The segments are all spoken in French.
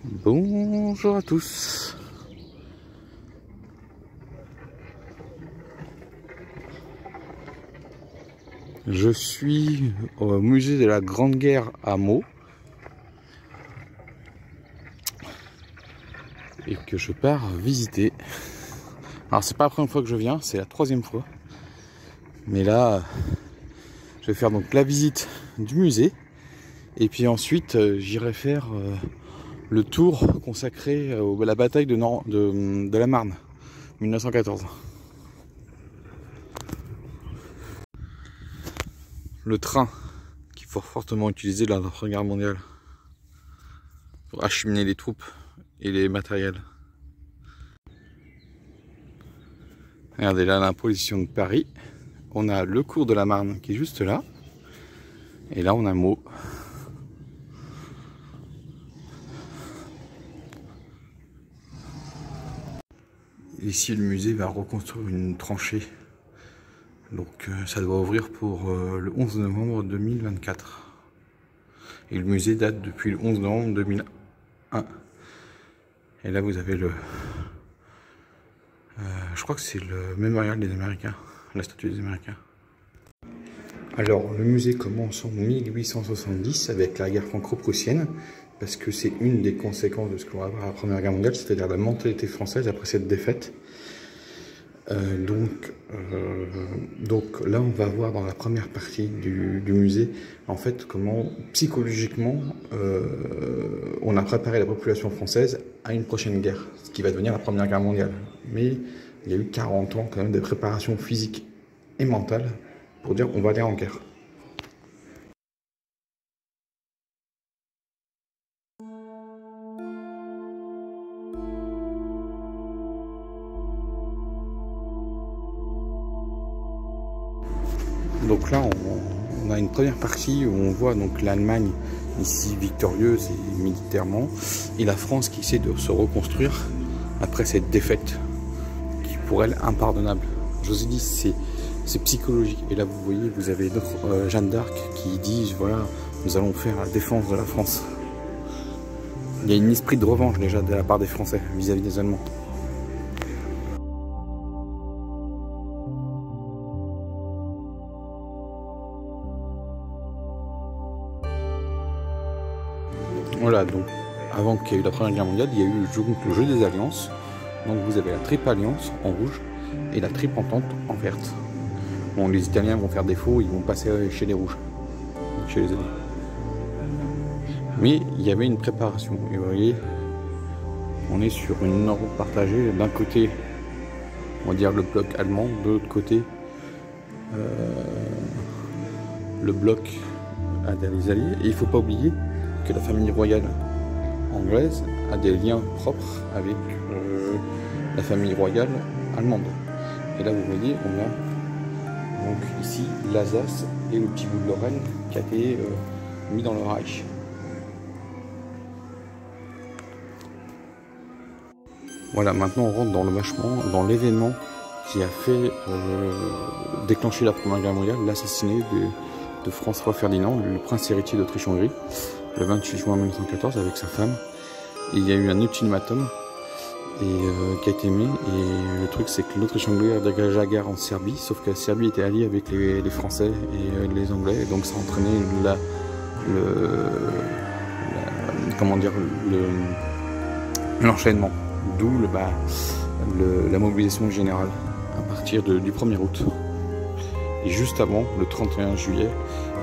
Bonjour à tous. Je suis au musée de la Grande Guerre à Meaux et que je pars visiter. Alors c'est pas la première fois que je viens, c'est la troisième fois. Mais là, je vais faire donc la visite du musée et puis ensuite j'irai faire le tour consacré à la bataille de la Marne, 1914. Le train qui fut fortement utilisé lors de la Première Guerre mondiale pour acheminer les troupes et les matériels. Regardez là la position de Paris. On a le cours de la Marne qui est juste là. Et là on a Meaux. Ici le musée va reconstruire une tranchée. Donc ça doit ouvrir pour le 11 novembre 2024. Et le musée date depuis le 11 novembre 2001. Et là vous avez le... je crois que c'est le mémorial des Américains, la statue des Américains. Alors le musée commence en 1870 avec la guerre franco-prussienne, parce que c'est une des conséquences de ce qu'on va voir à la Première Guerre mondiale, c'est-à-dire la mentalité française après cette défaite. Donc là on va voir dans la première partie du musée en fait comment psychologiquement on a préparé la population française à une prochaine guerre, ce qui va devenir la Première Guerre mondiale. Mais il y a eu 40 ans quand même de préparation physique et mentale pour dire on va aller en guerre. Donc là, on a une première partie où on voit donc l'Allemagne ici victorieuse et militairement, et la France qui essaie de se reconstruire après cette défaite, qui pour elle impardonnable. Je vous ai dit, c'est psychologique. Et là, vous voyez, vous avez d'autres Jeanne d'Arc qui disent voilà, nous allons faire la défense de la France. Il y a un esprit de revanche déjà de la part des Français vis-à-vis des Allemands. Voilà, donc avant qu'il y ait eu la Première Guerre mondiale, il y a eu le jeu des alliances. Donc vous avez la triple alliance en rouge et la triple entente en verte. Bon, les Italiens vont faire défaut, ils vont passer chez les rouges, chez les alliés. Mais il y avait une préparation. Et vous voyez, on est sur une Europe partagée. D'un côté, on va dire le bloc allemand, de l'autre côté, le bloc des alliés. Et il ne faut pas oublier que la famille royale anglaise a des liens propres avec la famille royale allemande. Et là vous voyez, on a donc ici l'Alsace et le petit bout de Lorraine qui a été mis dans le Reich. Voilà, maintenant on rentre dans le vachement, dans l'événement qui a fait déclencher la Première Guerre mondiale, l'assassinat de François Ferdinand, le prince héritier d'Autriche-Hongrie, le 28 juin 1914 avec sa femme. Et il y a eu un ultimatum qui a été mis, et le truc c'est que l'Autriche-Hongrie a dégagé la guerre en Serbie, sauf que la Serbie était alliée avec les Français et les Anglais, et donc ça a entraîné l'enchaînement, d'où la mobilisation générale à partir du 1er août. Et juste avant, le 31 juillet,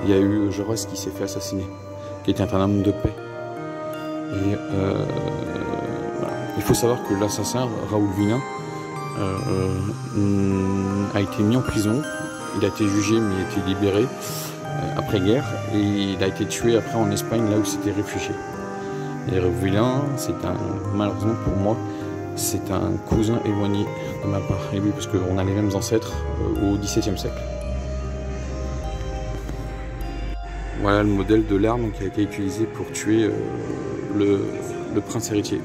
il y a eu Jaurès qui s'est fait assassiner, qui était un homme de paix. Et voilà. Il faut savoir que l'assassin, Raoul Villain, a été mis en prison. Il a été jugé mais il a été libéré après-guerre, et il a été tué après en Espagne, là où il s'était réfugié. Et Raoul Villain, malheureusement pour moi, c'est un cousin éloigné de ma part, et lui, parce qu'on a les mêmes ancêtres au XVIIe siècle. Voilà le modèle de l'arme qui a été utilisé pour tuer le prince héritier.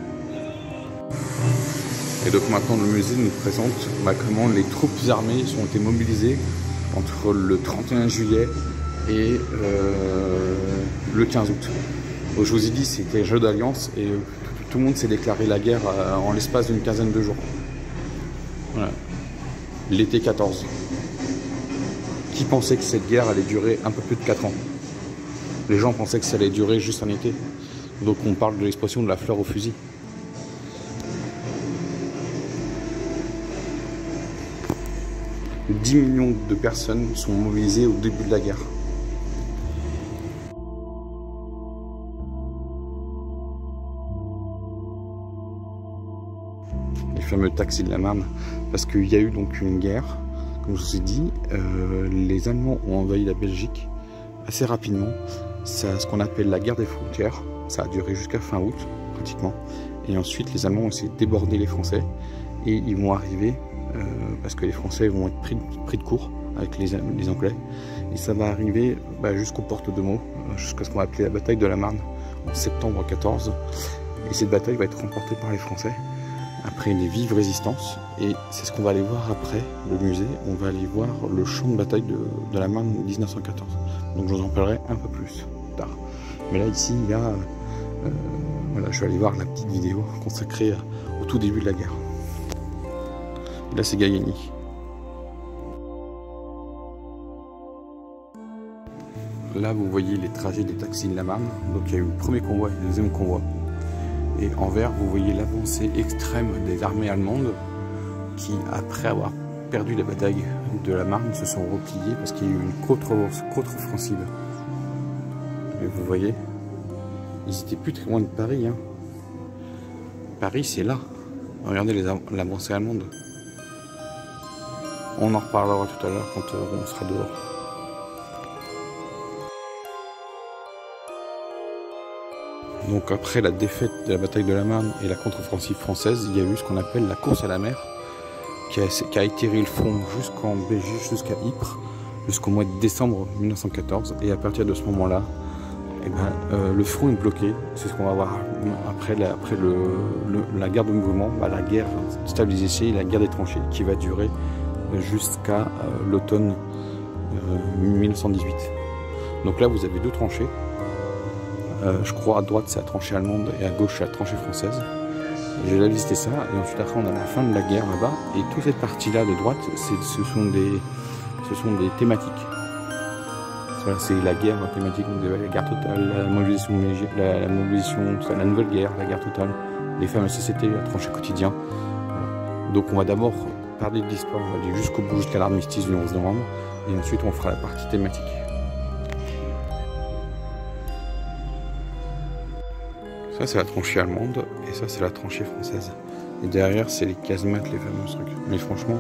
Et donc maintenant le musée nous présente comment les troupes armées ont été mobilisées entre le 31 juillet et le 15 août. Donc, je vous ai dit c'était un jeu d'alliance, et tout le monde s'est déclaré la guerre en l'espace d'une quinzaine de jours. Voilà. L'été 14. Qui pensait que cette guerre allait durer un peu plus de 4 ans? Les gens pensaient que ça allait durer juste un été. Donc on parle de l'expression de la fleur au fusil. « 10 millions de personnes sont mobilisées au début de la guerre. » Les fameux taxis de la Marne, parce qu'il y a eu donc une guerre, comme je vous ai dit, les Allemands ont envahi la Belgique assez rapidement. C'est ce qu'on appelle la guerre des frontières. Ça a duré jusqu'à fin août, pratiquement. Et ensuite, les Allemands ont essayé de déborder les Français. Et ils vont arriver, parce que les Français vont être pris de court avec les Anglais. Et ça va arriver jusqu'aux portes de Meaux, jusqu'à ce qu'on va appeler la bataille de la Marne, en septembre 14. Et cette bataille va être remportée par les Français, après une vive résistance. Et c'est ce qu'on va aller voir après le musée. On va aller voir le champ de bataille de la Marne 1914. Donc je vous en parlerai un peu plus tard. Mais là ici il y a voilà, je vais aller voir la petite vidéo consacrée au tout début de la guerre. Et là c'est Gallieni. Là vous voyez les trajets des taxis de la Marne. Donc il y a eu le premier convoi et le deuxième convoi. Et en vert vous voyez l'avancée extrême des armées allemandes qui, après avoir perdu la bataille de la Marne, se sont repliés parce qu'il y a eu une contre-offensive. Et vous voyez, ils étaient plus très loin de Paris. Hein. Paris, c'est là. Regardez l'avancée allemande. On en reparlera tout à l'heure quand on sera dehors. Donc après la défaite de la bataille de la Marne et la contre-offensive française, il y a eu ce qu'on appelle la course à la mer, qui a étiré le front jusqu'en Belgique, jusqu'à Ypres, jusqu'au mois de décembre 1914. Et à partir de ce moment-là, le front est bloqué. C'est ce qu'on va voir après la guerre de mouvement, la guerre stabilisée, la guerre des tranchées, qui va durer jusqu'à l'automne 1918. Donc là, vous avez deux tranchées. Je crois à droite c'est la tranchée allemande et à gauche c'est la tranchée française. J'ai la visité ça et ensuite après on a la fin de la guerre là-bas et toute cette partie-là de droite ce sont des thématiques. Voilà, c'est la guerre thématique, la guerre totale, la mobilisation, la nouvelle guerre, la guerre totale, les femmes et la société, la tranchée quotidien. Voilà. Donc on va d'abord parler de l'histoire, on va aller jusqu'au bout, jusqu'à l'armistice du 11 novembre et ensuite on fera la partie thématique. Ça c'est la tranchée allemande et ça c'est la tranchée française. Et derrière c'est les casemates, les fameux trucs. Mais franchement,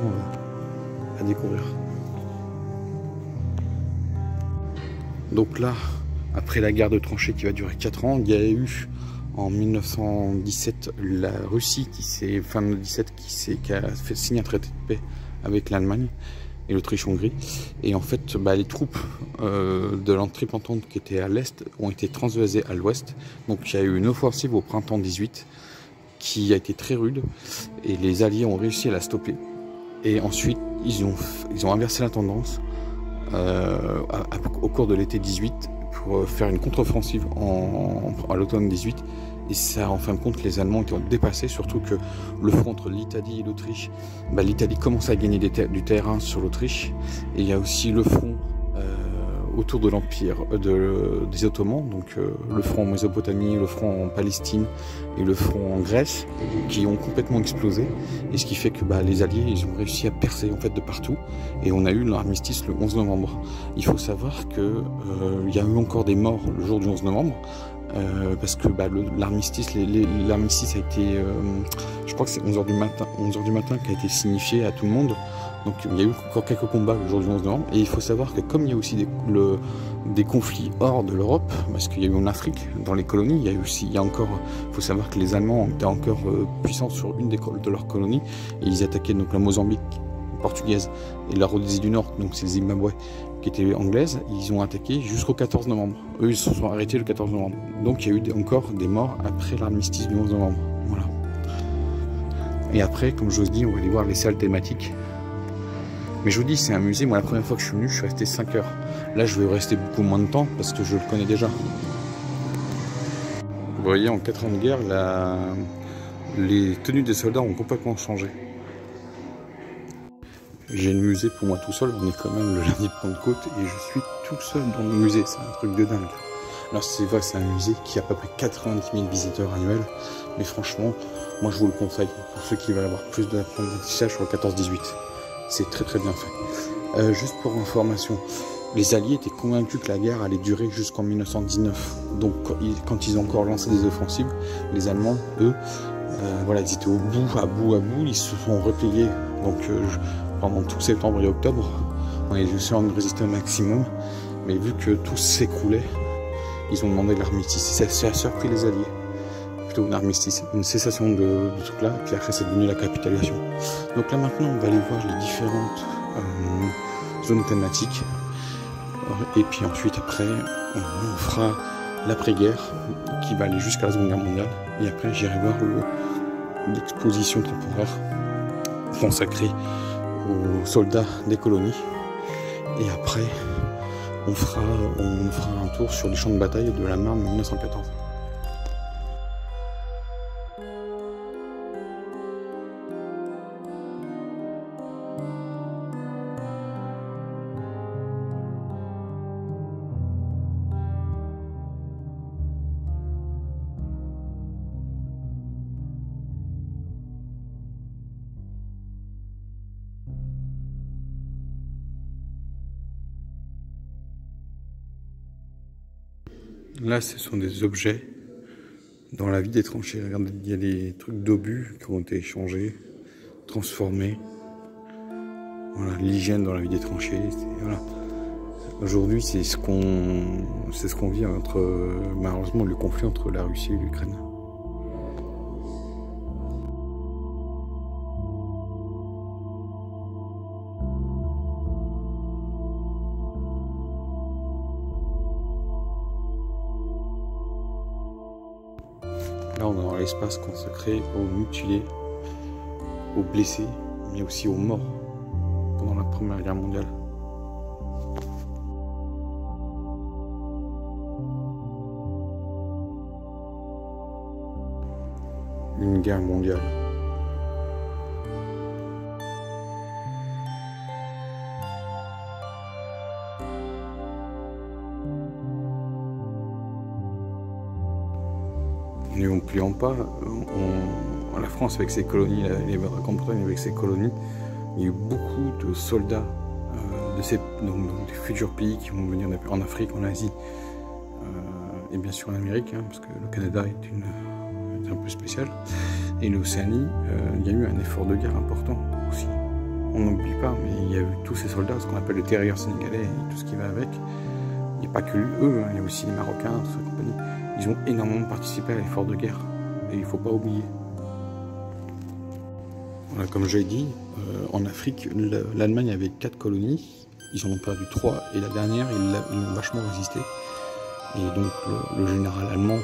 à découvrir. Donc là, après la guerre de tranchées qui va durer 4 ans, il y a eu en 1917 la Russie fin 1917 qui a fait signer un traité de paix avec l'Allemagne et l'Autriche-Hongrie. Et en fait, les troupes de l'Triple Entente qui étaient à l'est ont été transvasées à l'ouest. Donc il y a eu une offensive au printemps 18 qui a été très rude et les Alliés ont réussi à la stopper. Et ensuite, ils ont inversé la tendance au cours de l'été 18 pour faire une contre-offensive à l'automne 18. Et ça, en fin de compte, les Allemands étaient dépassés, surtout que le front entre l'Italie et l'Autriche, l'Italie commence à gagner du terrain sur l'Autriche. Et il y a aussi le front autour de l'Empire des Ottomans, donc le front en Mésopotamie, le front en Palestine et le front en Grèce, qui ont complètement explosé. Et ce qui fait que les Alliés, ils ont réussi à percer en fait de partout. Et on a eu l'armistice le 11 novembre. Il faut savoir que il y a eu encore des morts le jour du 11 novembre. Parce que l'armistice a été, je crois que c'est 11h du matin qui a été signifié à tout le monde. Donc il y a eu encore quelques combats le jour du 11 novembre. Et il faut savoir que comme il y a aussi des conflits hors de l'Europe, parce qu'il y a eu en Afrique, dans les colonies, il faut savoir que les Allemands étaient encore puissants sur une de leurs colonies. Et ils attaquaient donc la Mozambique portugaise et la Rhodésie du Nord, donc c'est le Zimbabwe, qui était anglaise. Ils ont attaqué jusqu'au 14 novembre. Eux, ils se sont arrêtés le 14 novembre. Donc il y a eu encore des morts après l'armistice du 11 novembre. Voilà. Et après, comme je vous dis, on va aller voir les salles thématiques. Mais je vous dis, c'est un musée. Moi, la première fois que je suis venu, je suis resté 5 heures. Là, je vais rester beaucoup moins de temps parce que je le connais déjà. Vous voyez, en 4 ans de guerre, les tenues des soldats ont complètement changé. J'ai le musée pour moi tout seul, on est quand même le lundi de Pentecôte et je suis tout seul dans le musée, c'est un truc de dingue. Alors c'est vrai que c'est un musée qui a à peu près 90 000 visiteurs annuels, mais franchement, moi je vous le conseille pour ceux qui veulent avoir plus d'apprentissage sur le 14-18. C'est très très bien fait. Juste pour information, les Alliés étaient convaincus que la guerre allait durer jusqu'en 1919. Donc quand ils ont encore lancé des offensives, les Allemands, eux, voilà, ils étaient au bout, à bout, ils se sont repliés. Donc pendant tout septembre et octobre, on a essayé de résister au maximum, mais vu que tout s'écroulait, ils ont demandé l'armistice. Ça a surpris les Alliés. Plutôt un armistice, une cessation de tout là, puis après c'est devenu la capitulation. Donc là maintenant on va aller voir les différentes zones thématiques, et puis ensuite après on fera l'après-guerre qui va aller jusqu'à la Seconde Guerre mondiale, et après j'irai voir l'exposition temporaire consacrée aux soldats des colonies, et après on fera un tour sur les champs de bataille de la Marne en 1914. Là, ce sont des objets dans la vie des tranchées. Regardez, il y a des trucs d'obus qui ont été échangés, transformés. Voilà, l'hygiène dans la vie des tranchées. Voilà. Aujourd'hui, c'est ce qu'on vit entre, malheureusement, le conflit entre la Russie et l'Ukraine. Là, on est dans l'espace consacré aux mutilés, aux blessés, mais aussi aux morts pendant la Première Guerre mondiale. Une guerre mondiale. N'oublions pas, la France avec ses colonies, la Grande-Bretagne avec ses colonies, il y a eu beaucoup de soldats donc des futurs pays qui vont venir en Afrique, en Asie et bien sûr en Amérique, hein, parce que le Canada est un peu spécial. Et l'Océanie, il y a eu un effort de guerre important aussi. On n'oublie pas, mais il y a eu tous ces soldats, ce qu'on appelle le tirailleurs sénégalais et tout ce qui va avec. Il n'y a pas que eux, hein, il y a aussi les Marocains, toute cette compagnie. Ils ont énormément participé à l'effort de guerre, et il ne faut pas oublier. Voilà, comme j'ai dit, en Afrique, l'Allemagne avait 4 colonies, ils en ont perdu 3, et la dernière, ils ont vachement résisté. Et donc le général allemand,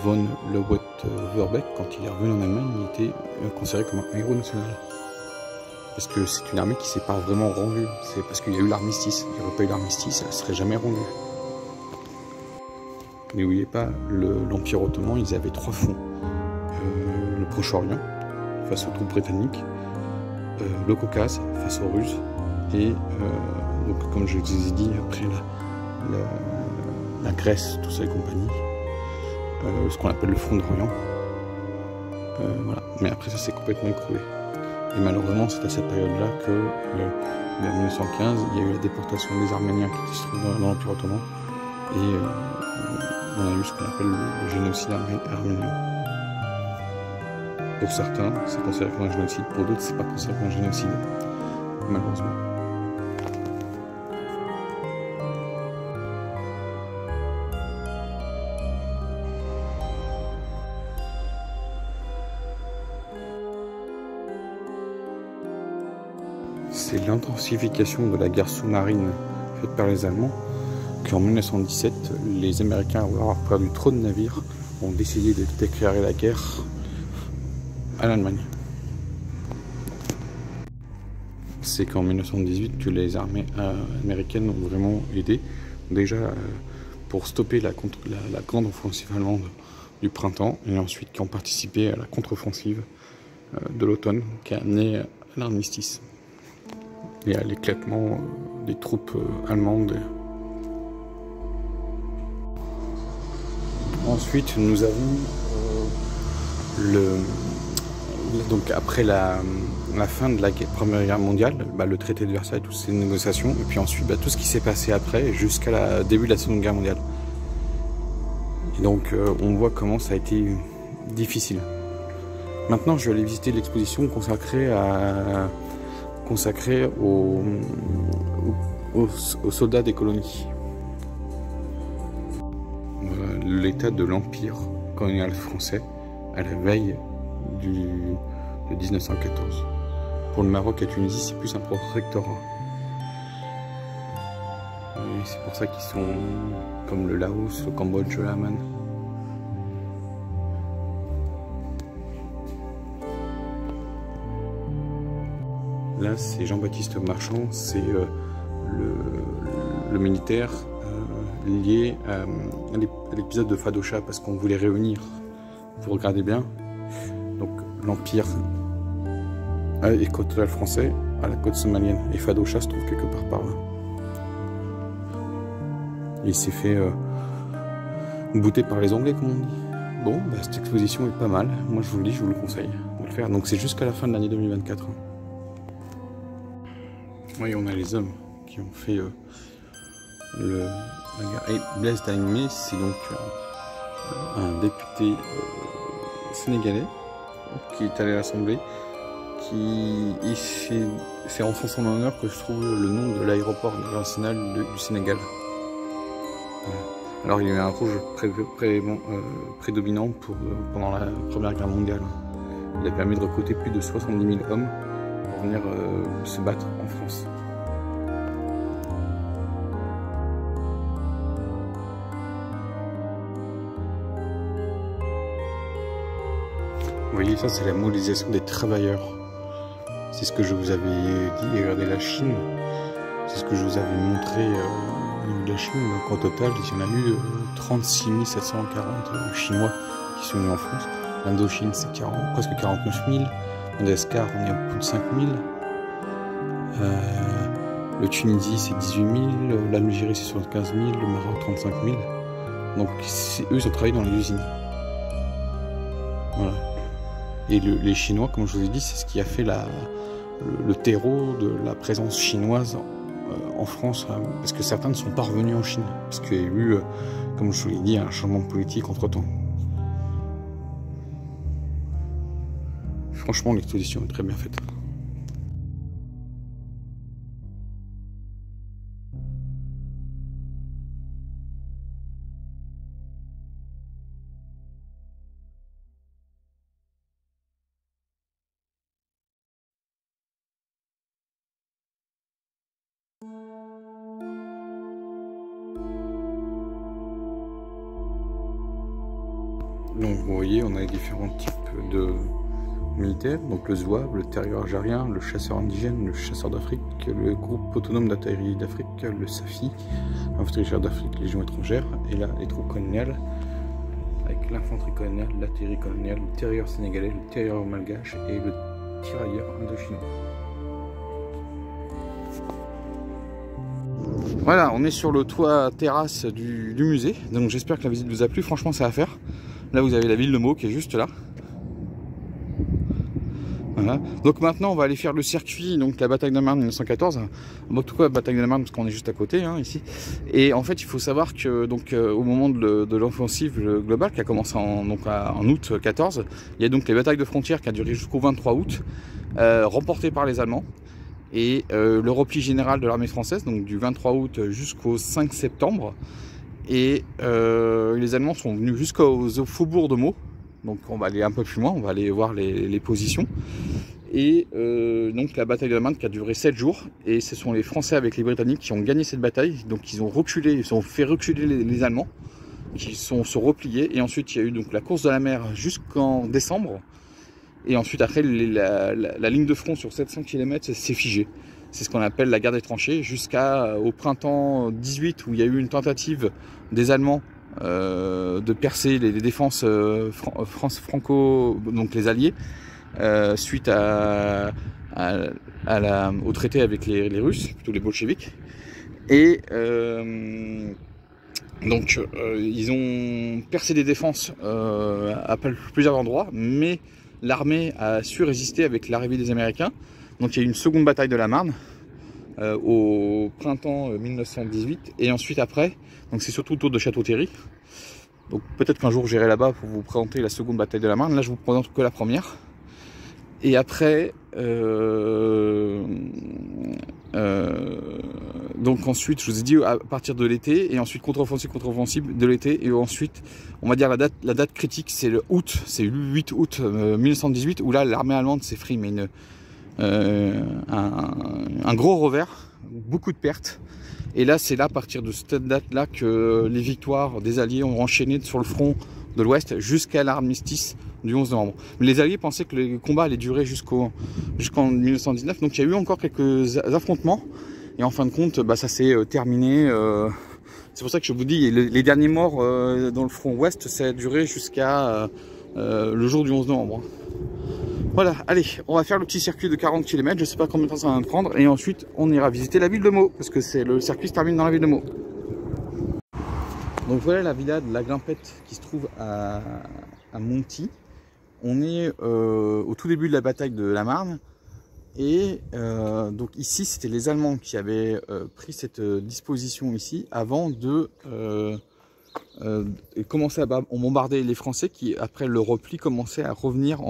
von Leuwert-Wöhrbeck, quand il est revenu en Allemagne, il était considéré comme un héros national. Parce que c'est une armée qui ne s'est pas vraiment rendue, c'est parce qu'il y a eu l'armistice. Il n'y aurait pas eu l'armistice, elle ne serait jamais rendue. N'oubliez pas, l'Empire ottoman, ils avaient 3 fronts. Le Proche-Orient, face aux troupes britanniques, le Caucase, face aux Russes, et donc, comme je vous ai dit, après la Grèce, tout ça et compagnie, ce qu'on appelle le front d'Orient. Voilà. Mais après, ça s'est complètement écroulé. Et malheureusement, c'est à cette période-là que, en 1915, il y a eu la déportation des Arméniens qui étaient se trouvaient dans l'Empire ottoman, et on a eu ce qu'on appelle le génocide arménien. Pour certains, c'est considéré comme un génocide, pour d'autres, c'est pas considéré comme un génocide, malheureusement. C'est l'intensification de la guerre sous-marine faite par les Allemands qu'en 1917, les Américains, après avoir perdu trop de navires, ont décidé de déclarer la guerre à l'Allemagne. C'est qu'en 1918 que les armées américaines ont vraiment aidé. Déjà, pour stopper la grande offensive allemande du printemps et ensuite qui ont participé à la contre-offensive de l'automne qui a amené à l'armistice et à l'éclatement des troupes allemandes. Ensuite, nous avons donc après la fin de la Première Guerre mondiale, le traité de Versailles, toutes ces négociations, et puis ensuite tout ce qui s'est passé après jusqu'à la début de la Seconde Guerre mondiale. Et donc on voit comment ça a été difficile. Maintenant, je vais aller visiter l'exposition consacrée aux soldats des colonies. Voilà l'état de l'empire colonial français à la veille de 1914. Pour le Maroc et la Tunisie, c'est plus un protectorat. Et c'est pour ça qu'ils sont comme le Laos, le Cambodge, le Yaman. Là, c'est Jean-Baptiste Marchand, c'est le militaire lié à l'épisode de Fadocha, parce qu'on voulait réunir, vous regardez bien, donc l'Empire équatorial français à la côte somalienne, et Fadocha se trouve quelque part par là. Il s'est fait bouter par les Anglais, comme on dit. Bon, cette exposition est pas mal, moi je vous le dis, je vous le conseille de le faire, donc c'est jusqu'à la fin de l'année 2024. Oui, on a les hommes qui ont fait la guerre. Et Blaise Diagne, c'est donc un député sénégalais qui est allé à l'Assemblée, c'est en son honneur que je trouve le nom de l'aéroport international du Sénégal. Voilà. Alors il a eu un rouge prédominant pendant la Première Guerre mondiale. Il a permis de recruter plus de 70 000 hommes pour venir se battre en France. Vous voyez, ça c'est la mobilisation des travailleurs. C'est ce que je vous avais dit. Et regardez la Chine. C'est ce que je vous avais montré au niveau de la Chine. Donc en total, il y en a eu 36 740 Chinois qui sont venus en France. L'Indochine, c'est presque 49 000. Madagascar, on est à plus de 5 000. Le Tunisie, c'est 18 000. L'Algérie, c'est 75 000. Le Maroc, 35 000. Donc eux, ils ont travaillé dans les usines. Voilà. Et les Chinois, comme je vous ai dit, c'est ce qui a fait le terreau de la présence chinoise en France, parce que certains ne sont pas revenus en Chine, parce qu'il y a eu, comme je vous l'ai dit, un changement politique entre-temps. Franchement, l'exposition est très bien faite. Donc vous voyez, on a les différents types de militaires, donc le Zouave, le terrier algérien, le chasseur indigène, le chasseur d'Afrique, le groupe autonome d'artillerie d'Afrique, le SAFI, l'infanterie d'Afrique, légion étrangère, et là les troupes coloniales, avec l'infanterie coloniale, l'artillerie coloniale, le terrier sénégalais, le terrier malgache et le tirailleur indochinois. Voilà, on est sur le toit terrasse du musée, donc j'espère que la visite vous a plu, franchement ça à faire. Là vous avez la ville de Meaux qui est juste là. Voilà. Donc maintenant on va aller faire le circuit, donc la bataille de la Marne 1914. Bon, pourquoi la bataille de la Marne? Parce qu'on est juste à côté ici. Et en fait il faut savoir que donc au moment de l'offensive globale qui a commencé en août 14, il y a donc les batailles de frontières qui a duré jusqu'au 23 août, remportées par les Allemands. Et le repli général de l'armée française, donc du 23 août jusqu'au 5 septembre. Et les Allemands sont venus jusqu'au faubourg de Meaux. Donc on va aller un peu plus loin, on va aller voir les positions. Et donc la bataille de la Marne qui a duré 7 jours. Et ce sont les Français avec les Britanniques qui ont gagné cette bataille. Donc ils ont reculé, ils ont fait reculer les Allemands, qui sont se repliés. Et ensuite il y a eu donc la course de la mer jusqu'en décembre. Et ensuite après la ligne de front sur 700 km s'est figée. C'est ce qu'on appelle la guerre des tranchées, jusqu'au printemps 18 où il y a eu une tentative des Allemands de percer les défenses franco, donc les Alliés, suite au traité avec les Russes, plutôt les bolcheviks. Et donc ils ont percé des défenses à plusieurs endroits, mais l'armée a su résister avec l'arrivée des Américains. Donc il y a eu une seconde bataille de la Marne au printemps 1918, et ensuite après, donc c'est surtout autour de Château-Thierry. Donc peut-être qu'un jour j'irai là-bas pour vous présenter la seconde bataille de la Marne. Là je vous présente que la première. Et après, donc ensuite, je vous ai dit à partir de l'été, et ensuite contre-offensive de l'été, et ensuite, on va dire la date critique, c'est le août, c'est le 8 août 1918, où là l'armée allemande s'est pris mais un gros revers, beaucoup de pertes. Et là, c'est là, à partir de cette date-là, que les victoires des Alliés ont enchaîné sur le front de l'Ouest jusqu'à l'armistice du 11 novembre. Mais les Alliés pensaient que les combats allaient durer jusqu'en 1919, donc il y a eu encore quelques affrontements, et en fin de compte, bah, ça s'est terminé. C'est pour ça que je vous dis, les derniers morts dans le front Ouest, ça a duré jusqu'à le jour du 11 novembre. Voilà, allez, on va faire le petit circuit de 40 km, je sais pas combien de temps ça va me prendre, et ensuite on ira visiter la ville de Meaux, parce que le circuit se termine dans la ville de Meaux. Donc voilà la villa de la Grimpette qui se trouve à Monty. On est au tout début de la bataille de la Marne, et donc ici c'était les Allemands qui avaient pris cette disposition ici avant de commencer à bombarder les Français qui, après le repli, commençaient à revenir.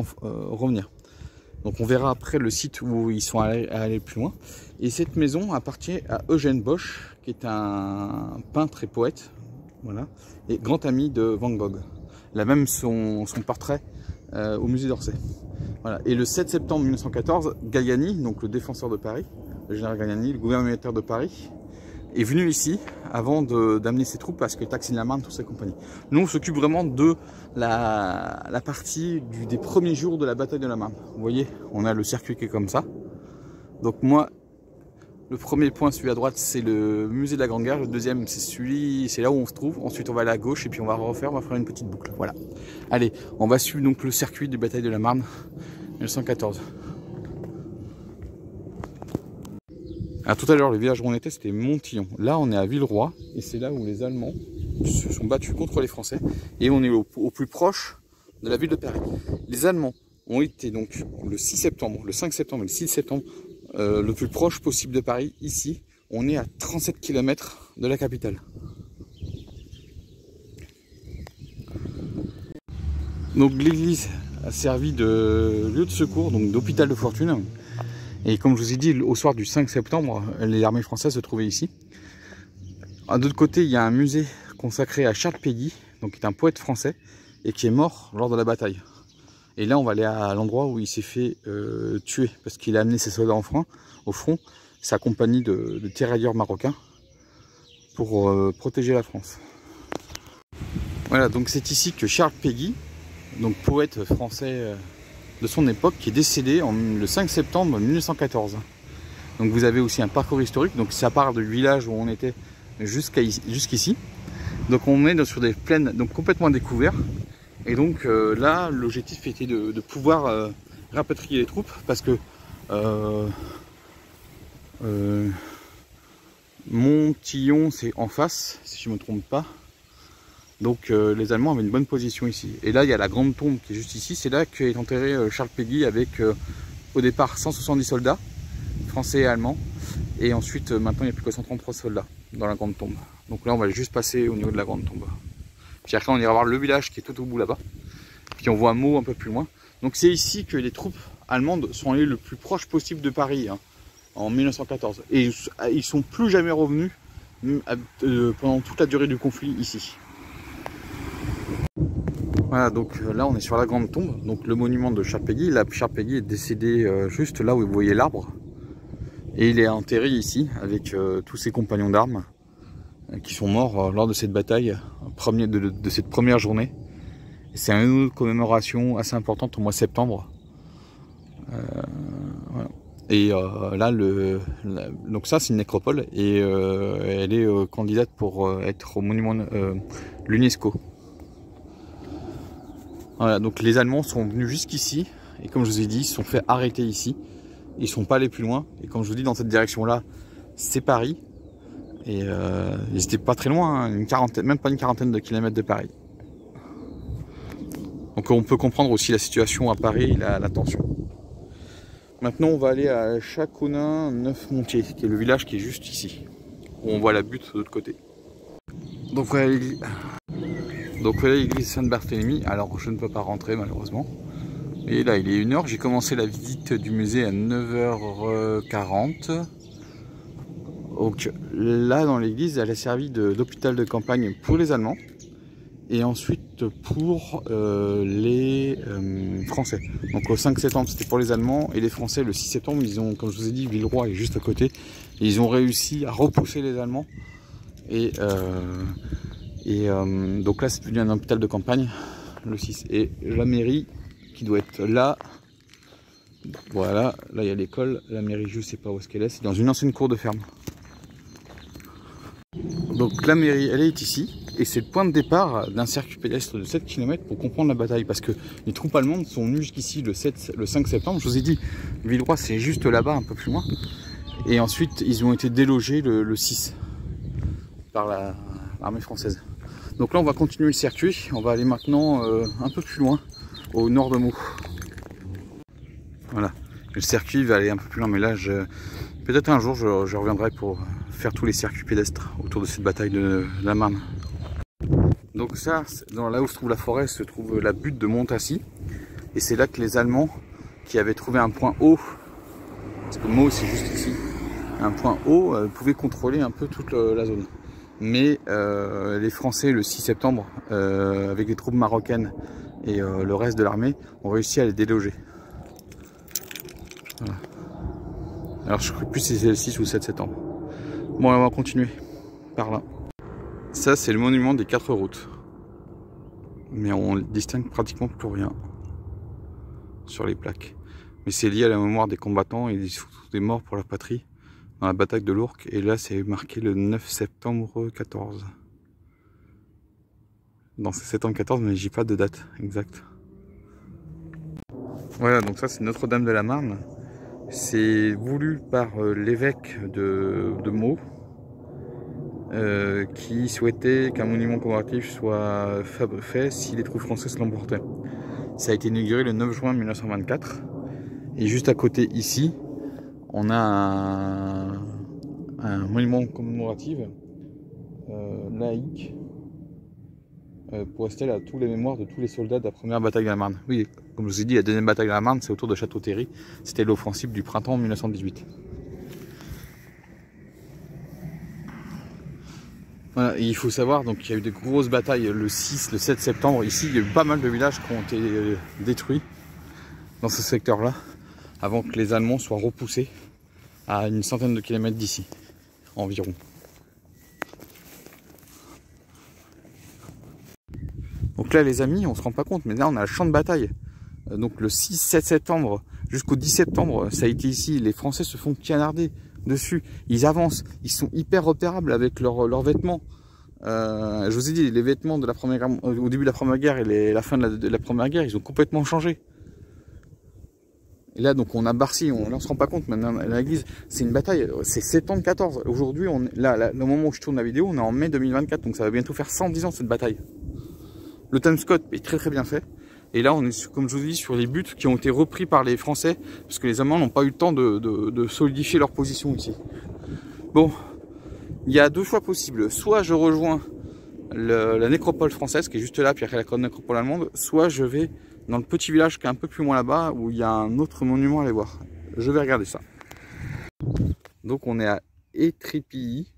Donc on verra après le site où ils sont allés plus loin. Et cette maison appartient à Eugène Bosch, qui est un peintre et poète, voilà, et grand ami de Van Gogh. Il a même son portrait au musée d'Orsay. Voilà. Et le 7 septembre 1914, Galliani, donc le défenseur de Paris, le général Galliani, le gouverneur militaire de Paris, est venu ici avant d'amener ses troupes parce que Taxis de la Marne, toutes ces compagnies. Nous, on s'occupe vraiment de la partie des premiers jours de la bataille de la Marne. Vous voyez, on a le circuit qui est comme ça. Donc moi, le premier point, celui à droite, c'est le musée de la Grande Gare. Le deuxième, c'est là où on se trouve. Ensuite, on va aller à gauche et puis on va refaire, on va faire une petite boucle. Voilà. Allez, on va suivre donc le circuit des batailles de la Marne 1914. Alors tout à l'heure, le village où on était, c'était Montillon. Là, on est à Villeroy, et c'est là où les Allemands se sont battus contre les Français. Et on est au plus proche de la ville de Paris. Les Allemands ont été donc le 6 septembre, le 5 septembre et le 6 septembre, le plus proche possible de Paris. Ici, on est à 37 km de la capitale. Donc l'église a servi de lieu de secours, donc d'hôpital de fortune. Et comme je vous ai dit, au soir du 5 septembre, les armées françaises se trouvaient ici. De l'autre côté, il y a un musée consacré à Charles Péguy, donc qui est un poète français, et qui est mort lors de la bataille. Et là, on va aller à l'endroit où il s'est fait tuer, parce qu'il a amené ses soldats au front, sa compagnie de tirailleurs marocains, pour protéger la France. Voilà, donc c'est ici que Charles Péguy, donc poète français de son époque, qui est décédé le 5 septembre 1914. Donc vous avez aussi un parcours historique, donc ça part du village où on était jusqu'ici. Donc on est sur des plaines donc complètement découvertes. Et donc là, l'objectif était de pouvoir rapatrier les troupes, parce que Montillon c'est en face, si je ne me trompe pas. Donc les Allemands avaient une bonne position ici. Et là, il y a la grande tombe qui est juste ici. C'est là qu'est enterré Charles Péguy avec au départ 170 soldats, français et allemands. Et ensuite, maintenant, il n'y a plus que 133 soldats dans la grande tombe. Donc là, on va juste passer au niveau de la grande tombe. Puis après, on ira voir le village qui est tout au bout là-bas. Puis on voit Meaux un peu plus loin. Donc c'est ici que les troupes allemandes sont allées le plus proche possible de Paris, hein, en 1914. Et ils sont plus jamais revenus pendant toute la durée du conflit ici. Voilà, donc là on est sur la grande tombe, donc le monument de Charles Péguy. Là, Charles Péguy est décédé juste là où vous voyez l'arbre. Et il est enterré ici avec tous ses compagnons d'armes qui sont morts lors de cette bataille, de cette première journée. C'est une commémoration assez importante au mois de septembre. Voilà. Et là, donc ça, c'est une nécropole et elle est candidate pour être au monument l'UNESCO. Voilà, donc les Allemands sont venus jusqu'ici et comme je vous ai dit, ils se sont fait arrêter ici. Ils sont pas allés plus loin et comme je vous dis, dans cette direction-là, c'est Paris. Et ils étaient pas très loin, hein, une quarantaine, même pas une quarantaine de kilomètres de Paris. Donc on peut comprendre aussi la situation à Paris, la tension. Maintenant, on va aller à Châteauneuf-Montier, qui est le village qui est juste ici, où on voit la butte de l'autre côté. Donc voilà l'église Saint-Barthélemy. Alors, je ne peux pas rentrer malheureusement. Et là, il est 1h. J'ai commencé la visite du musée à 9h40. Donc là, dans l'église, elle a servi d'hôpital de campagne pour les Allemands. Et ensuite pour les Français. Donc au 5 septembre c'était pour les Allemands et les Français le 6 septembre ils ont, comme je vous ai dit, Villeroy est juste à côté. Et ils ont réussi à repousser les Allemands. Et donc là c'est devenu un hôpital de campagne le 6. Et la mairie qui doit être là. Voilà, là il y a l'école. La mairie je sais pas où est-ce qu'elle est. C'est dans une ancienne cour de ferme. Donc la mairie elle est ici. Et c'est le point de départ d'un circuit pédestre de 7 km pour comprendre la bataille. Parce que les troupes allemandes sont venues jusqu'ici le 5 septembre. Je vous ai dit, Villeroy c'est juste là-bas, un peu plus loin. Et ensuite, ils ont été délogés le 6 par l'armée française. Donc là, on va continuer le circuit. On va aller maintenant un peu plus loin, au nord de Meaux. Voilà. Le circuit va aller un peu plus loin. Mais là, peut-être un jour, je reviendrai pour faire tous les circuits pédestres autour de cette bataille de la Marne. Donc ça, là où se trouve la forêt, se trouve la butte de Montassy. Et c'est là que les Allemands, qui avaient trouvé un point haut, parce que Meaux c'est juste ici, un point haut, pouvaient contrôler un peu toute la zone. Mais les Français, le 6 septembre, avec les troupes marocaines et le reste de l'armée, ont réussi à les déloger. Voilà. Alors je ne sais plus si c'est le 6 ou le 7 septembre. Bon, on va continuer par là. Ça, c'est le monument des 4 routes. Mais on ne distingue pratiquement plus rien sur les plaques. Mais c'est lié à la mémoire des combattants et des morts pour la patrie dans la bataille de l'Ourcq. Et là, c'est marqué le 9 septembre 14. Dans ce septembre 14, mais j'ai pas de date exacte. Voilà, donc ça, c'est Notre-Dame de la Marne. C'est voulu par l'évêque de Meaux. Qui souhaitait qu'un monument commémoratif soit fait si les troupes françaises l'emportaient. Ça a été inauguré le 9 juin 1924. Et juste à côté ici, on a un monument commémoratif laïque pour rester à tous les mémoires de tous les soldats de la première bataille de la Marne. Oui, comme je vous ai dit, la deuxième bataille de la Marne, c'est autour de Château-Thierry. C'était l'offensive du printemps 1918. Voilà, et il faut savoir donc qu'il y a eu des grosses batailles le 6, le 7 septembre. Ici, il y a eu pas mal de villages qui ont été détruits dans ce secteur-là avant que les Allemands soient repoussés à une centaine de kilomètres d'ici, environ. Donc là, les amis, on se rend pas compte, mais là, on a le champ de bataille. Donc le 6-7 septembre jusqu'au 10 septembre, ça a été ici. Les Français se font canarder dessus, ils avancent, ils sont hyper repérables avec leurs vêtements. Je vous ai dit, les vêtements de la première guerre, au début de la première guerre et la fin de la première guerre, ils ont complètement changé. Et là, donc, on a Barcy, on ne se rend pas compte, maintenant, l'église, c'est une bataille, c'est septembre 14. Aujourd'hui, là, le moment où je tourne la vidéo, on est en mai 2024, donc ça va bientôt faire 110 ans cette bataille. Le time Scott est très bien fait. Et là, on est, comme je vous dis, sur les buts qui ont été repris par les Français, parce que les Allemands n'ont pas eu le temps de solidifier leur position ici. Bon, il y a deux choix possibles. Soit je rejoins la nécropole française, qui est juste là, puis après la nécropole allemande, soit je vais dans le petit village qui est un peu plus loin là-bas, où il y a un autre monument à aller voir. Je vais regarder ça. Donc on est à Étrépilly.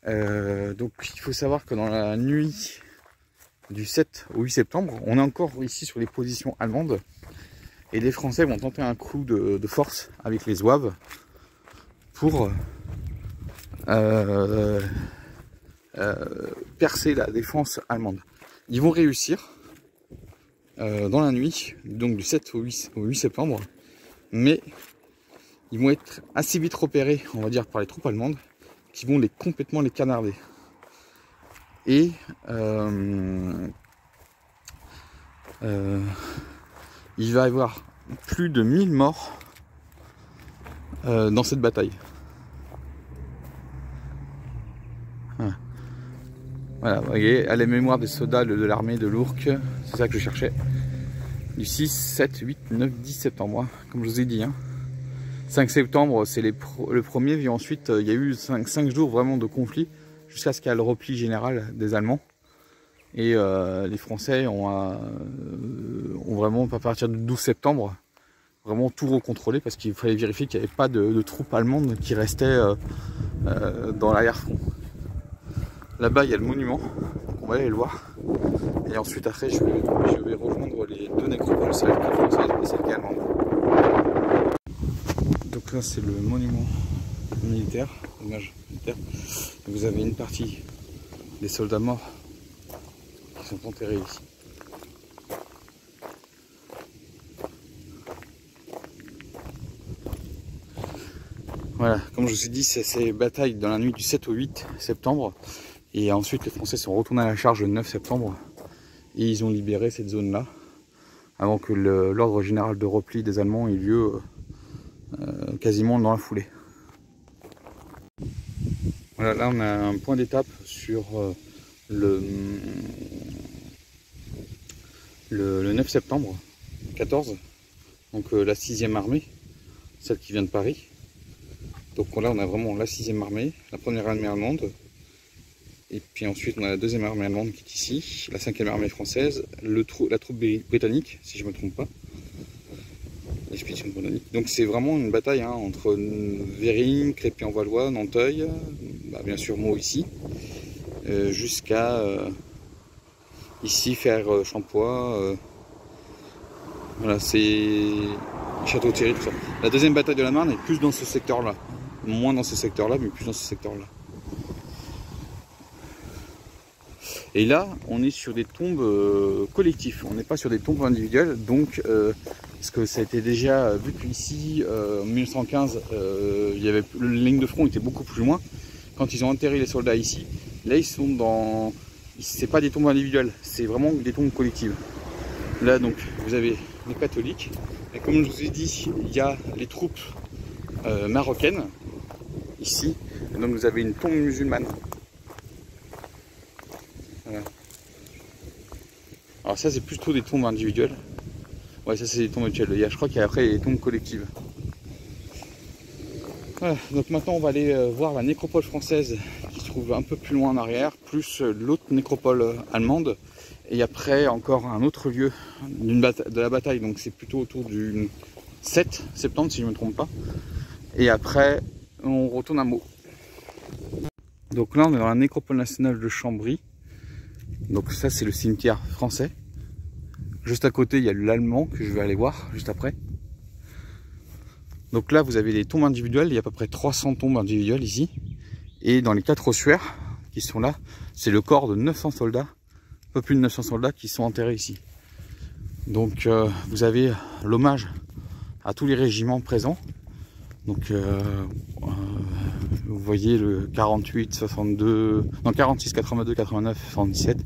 Donc il faut savoir que dans la nuit du 7 au 8 septembre, on est encore ici sur les positions allemandes et les Français vont tenter un coup de force avec les zouaves pour percer la défense allemande. Ils vont réussir dans la nuit, donc du 7 au 8 septembre, mais ils vont être assez vite repérés, on va dire, par les troupes allemandes, qui vont complètement les canarder. Et il va y avoir plus de 1000 morts dans cette bataille. Voilà, vous voyez, à la mémoire des soldats de l'armée de l'Ourcq, c'est ça que je cherchais. Du 6, 7, 8, 9, 10 septembre, comme je vous ai dit. 5 septembre, c'est le premier, puis ensuite, il y a eu 5 jours vraiment de conflit, jusqu'à ce qu'il y ait le repli général des Allemands. Et les Français ont vraiment, à partir du 12 septembre, vraiment tout recontrôlé, parce qu'il fallait vérifier qu'il n'y avait pas de troupes allemandes qui restaient dans l'arrière-front. Là-bas, il y a le monument, donc on va aller le voir. Et ensuite, après, je vais rejoindre les deux nécropoles, celle qui est française et celle qui est allemande. Donc là, c'est le monument militaire, l'image militaire. Vous avez une partie des soldats morts qui sont enterrés ici. Voilà, comme je vous ai dit, c'est ces batailles dans la nuit du 7 au 8 septembre. Et ensuite, les Français sont retournés à la charge le 9 septembre. Et ils ont libéré cette zone-là, avant que l'ordre général de repli des Allemands ait lieu quasiment dans la foulée. Voilà, là on a un point d'étape sur le 9 septembre 14, donc la 6e armée, celle qui vient de Paris. Donc là on a vraiment la 6e armée, la première armée allemande, et puis ensuite on a la 2e armée allemande qui est ici, la 5e armée française, la troupe britannique, si je ne me trompe pas, l'expédition britannique. Donc c'est vraiment une bataille entre Véring, Crépy-en-Valois, Nanteuil, bien sûr Meaux ici, jusqu'à ici faire Champois, voilà, c'est Château-Thierry, tout ça. La deuxième bataille de la Marne est plus dans ce secteur-là, moins dans ce secteur-là, mais plus dans ce secteur-là. Et là, on est sur des tombes collectives, on n'est pas sur des tombes individuelles, donc parce que ça a été déjà vu qu'ici, en 1915, il y avait, la ligne de front était beaucoup plus loin. Quand ils ont enterré les soldats ici, là ils sont dans... C'est pas des tombes individuelles, c'est vraiment des tombes collectives. Là donc, vous avez les catholiques, et comme je vous ai dit, il y a les troupes marocaines, ici, et donc vous avez une tombe musulmane. Voilà. Alors ça c'est plutôt des tombes individuelles. Ouais, ça c'est des tombes individuelles. Je crois qu'il y a après les tombes collectives. Voilà, donc maintenant on va aller voir la nécropole française qui se trouve un peu plus loin en arrière, plus l'autre nécropole allemande. Et après encore un autre lieu de la bataille, donc c'est plutôt autour du 7 septembre si je ne me trompe pas. Et après on retourne à Meaux. Donc là on est dans la nécropole nationale de Chambry. Donc ça c'est le cimetière français. Juste à côté il y a l'allemand que je vais aller voir juste après. Donc là vous avez les tombes individuelles, il y a à peu près 300 tombes individuelles ici. Et dans les 4 ossuaires qui sont là, c'est le corps de 900 soldats, un peu plus de 900 soldats qui sont enterrés ici. Donc vous avez l'hommage à tous les régiments présents. Donc vous voyez le 48, 62, non 46, 82, 89, 77.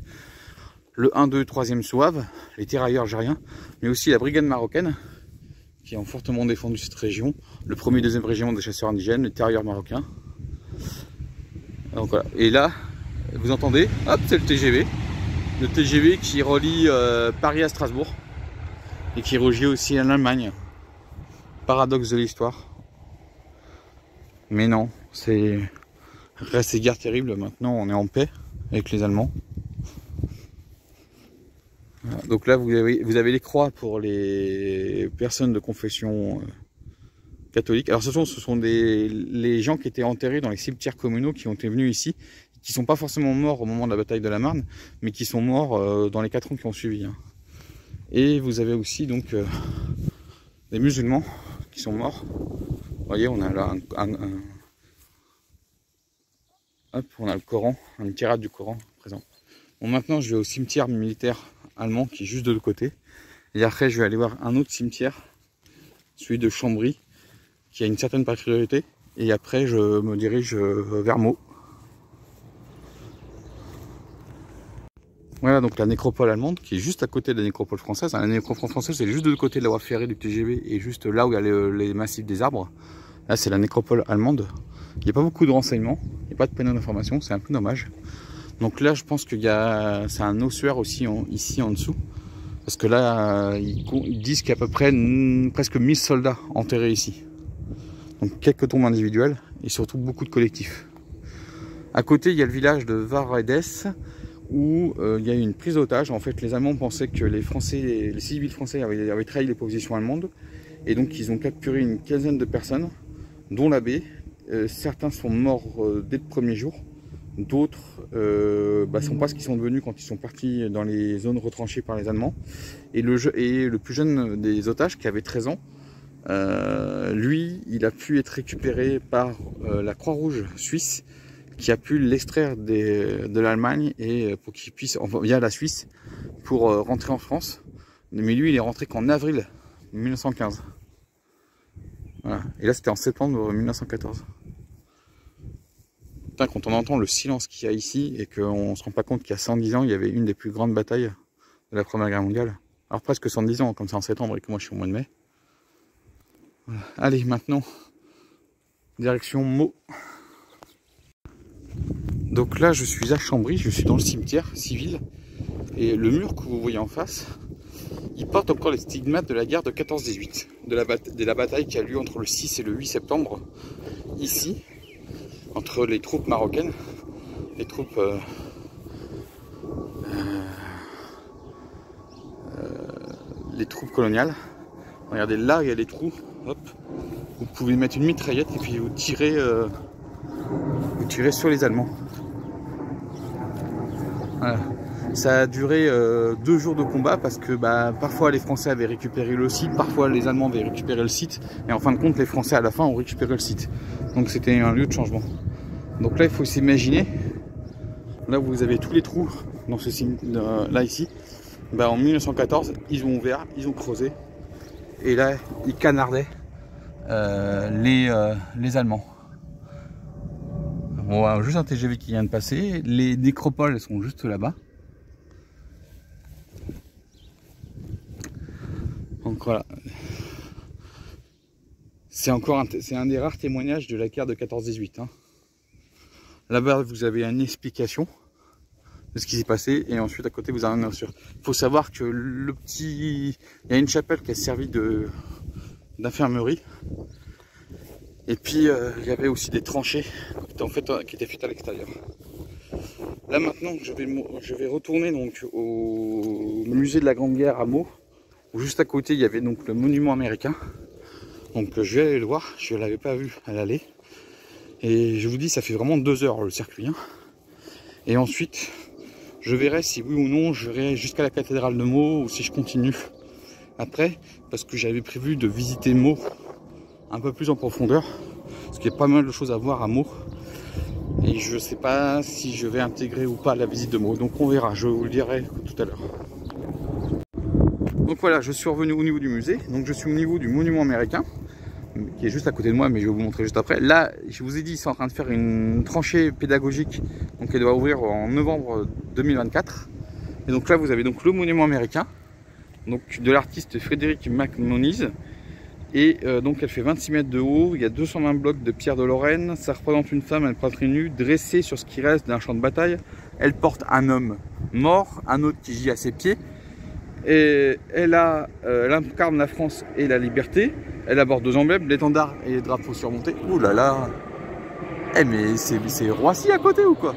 Le 1, 2, 3e Souaves, les tirailleurs algériens, mais aussi la brigade marocaine, qui ont fortement défendu cette région, le 1er et 2e régiment des chasseurs indigènes, les tirailleurs marocains. Donc voilà. Et là, vous entendez, hop, c'est le TGV qui relie Paris à Strasbourg, et qui relie aussi à l'Allemagne. Paradoxe de l'histoire. Mais non, reste guerre terrible, maintenant on est en paix avec les Allemands. Voilà. Donc là vous avez les croix pour les personnes de confession catholique. Alors ce sont les gens qui étaient enterrés dans les cimetières communaux qui ont été venus ici, qui ne sont pas forcément morts au moment de la bataille de la Marne, mais qui sont morts dans les 4 ans qui ont suivi. Et vous avez aussi donc des musulmans qui sont morts. Vous voyez, on a là on a le Coran, une tirade du Coran présent. Bon, maintenant je vais au cimetière militaire allemand qui est juste de l'autre côté. Et après je vais aller voir un autre cimetière celui de Chambry, qui a une certaine priorité. Et après, je me dirige vers Meaux. Voilà donc la nécropole allemande qui est juste à côté de la nécropole française. La nécropole française, c'est juste de côté de la voie ferrée du TGV et juste là où il y a les massifs des arbres. Là, c'est la nécropole allemande. Il n'y a pas beaucoup de renseignements, il n'y a pas de panneau d'information, c'est un peu dommage. Donc là, je pense qu'il y a, c'est un ossuaire aussi ici en dessous. Parce que là, ils disent qu'il y a à peu près presque 1000 soldats enterrés ici. Donc quelques tombes individuelles et surtout beaucoup de collectifs. À côté, il y a le village de Varedes où il y a eu une prise d'otage. En fait, les Allemands pensaient que les civils français avaient trahi les positions allemandes. Et donc, ils ont capturé une quinzaine de personnes, dont l'abbé. Certains sont morts dès le premier jour. D'autres sont pas ce qu'ils sont devenus quand ils sont partis dans les zones retranchées par les Allemands. Et le plus jeune des otages, qui avait 13 ans, lui, il a pu être récupéré par la Croix-Rouge suisse, qui a pu l'extraire de l'Allemagne et pour qu'il puisse, via la Suisse, pour rentrer en France. Mais lui, il est rentré qu'en avril 1915. Voilà. Et là, c'était en septembre 1914. Putain, quand on entend le silence qu'il y a ici et qu'on ne se rend pas compte qu'il y a 110 ans, il y avait une des plus grandes batailles de la Première Guerre mondiale. Alors presque 110 ans, comme c'est en septembre et que moi je suis au mois de mai. Voilà. Allez, maintenant, direction Meaux. Donc là, je suis à Chambry, je suis dans le cimetière civil. Et le mur que vous voyez en face, il porte encore les stigmates de la guerre de 14-18. De la bataille qui a lieu entre le 6 et le 8 septembre, ici, entre les troupes marocaines, les troupes coloniales. Regardez, là, il y a des trous. Hop. Vous pouvez mettre une mitraillette et puis vous tirez sur les Allemands. Voilà. Ça a duré 2 jours de combat parce que parfois les Français avaient récupéré le site, parfois les Allemands avaient récupéré le site, et en fin de compte les Français à la fin ont récupéré le site. Donc c'était un lieu de changement. Donc là il faut s'imaginer, là vous avez tous les trous dans ce signe, là ici, en 1914 ils ont ouvert, ils ont creusé, et là ils canardaient les Allemands. On voit juste un TGV qui vient de passer, les nécropoles sont juste là-bas. Donc voilà, c'est un des rares témoignages de la guerre de 14-18. Hein. Là-bas, vous avez une explication de ce qui s'est passé, et ensuite à côté vous avez un sûr. Il faut savoir que il y a une chapelle qui a servi d'infirmerie, et puis il y avait aussi des tranchées qui étaient faites à l'extérieur. Là maintenant, je vais retourner donc au musée de la Grande Guerre à Meaux. Juste à côté, il y avait donc le monument américain. Donc je vais aller le voir, je ne l'avais pas vu à l'aller. Et je vous dis, ça fait vraiment 2 heures le circuit. Hein. Et ensuite, je verrai si oui ou non, je verrai jusqu'à la cathédrale de Meaux ou si je continue après. Parce que j'avais prévu de visiter Meaux un peu plus en profondeur. Parce qu'il y a pas mal de choses à voir à Meaux. Et je ne sais pas si je vais intégrer ou pas la visite de Meaux. Donc on verra, je vous le dirai tout à l'heure. Donc voilà, je suis revenu au niveau du musée. Donc je suis au niveau du monument américain, qui est juste à côté de moi, mais je vais vous montrer juste après. Là, je vous ai dit, ils sont en train de faire une tranchée pédagogique, donc elle doit ouvrir en novembre 2024. Et donc là, vous avez donc le monument américain, donc de l'artiste Frédéric MacMonnies. Et donc elle fait 26 mètres de haut, il y a 220 blocs de pierre de Lorraine. Ça représente une femme à la poitrine nue, dressée sur ce qui reste d'un champ de bataille. Elle porte un homme mort, un autre qui gît à ses pieds. Et elle incarne la France et la liberté. Elle aborde 2 emblèmes, l'étendard et les drapeaux surmontés. Ouh là là. Eh mais c'est Roissy à côté ou quoi?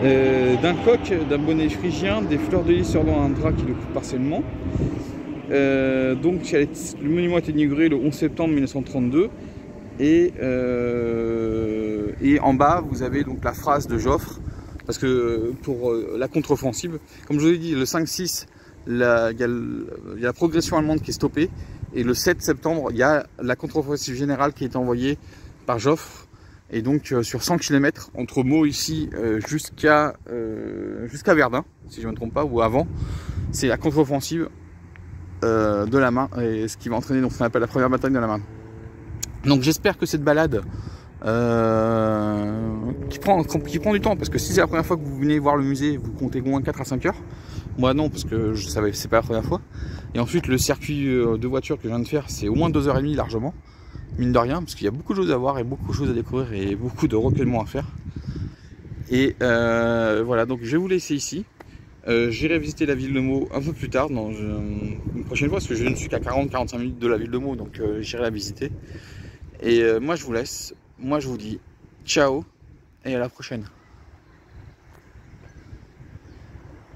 D'un coq, d'un bonnet phrygien, des fleurs de lys sur un drap qui le coupe partiellement. Donc le monument a été inauguré le 11 septembre 1932. Et en bas vous avez donc la phrase de Joffre. Parce que pour la contre-offensive, comme je vous ai dit, le 5-6, il y a la progression allemande qui est stoppée. Et le 7 septembre, il y a la contre-offensive générale qui est envoyée par Joffre. Et donc sur 100 km, entre Meaux ici jusqu'à Verdun, si je ne me trompe pas, ou avant, c'est la contre-offensive de la Marne, et ce qui va entraîner donc ce qu'on appelle la première bataille de la Marne. Donc j'espère que cette balade qui prend du temps, parce que si c'est la première fois que vous venez voir le musée, vous comptez au moins 4 à 5 heures. Moi non, parce que je savais, c'est pas la première fois. Et ensuite le circuit de voiture que je viens de faire, c'est au moins 2h30 largement, mine de rien, parce qu'il y a beaucoup de choses à voir et beaucoup de choses à découvrir et beaucoup de recueillements à faire. Et voilà, donc je vais vous laisser ici. J'irai visiter la ville de Meaux un peu plus tard, une prochaine fois, parce que je ne suis qu'à 40-45 minutes de la ville de Meaux, donc j'irai la visiter. Et moi je vous laisse, moi je vous dis ciao et à la prochaine.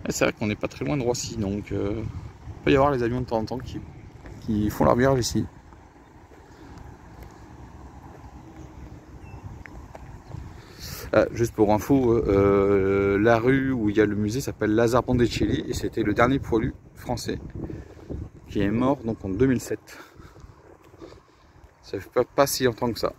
C'est vrai qu'on n'est pas très loin de Roissy, donc il peut y avoir les avions de temps en temps qui font leur virage ici. Juste pour info, la rue où il y a le musée s'appelle Lazare Ponticelli et c'était le dernier poilu français qui est mort donc en 2007. Ça fait pas si longtemps que ça.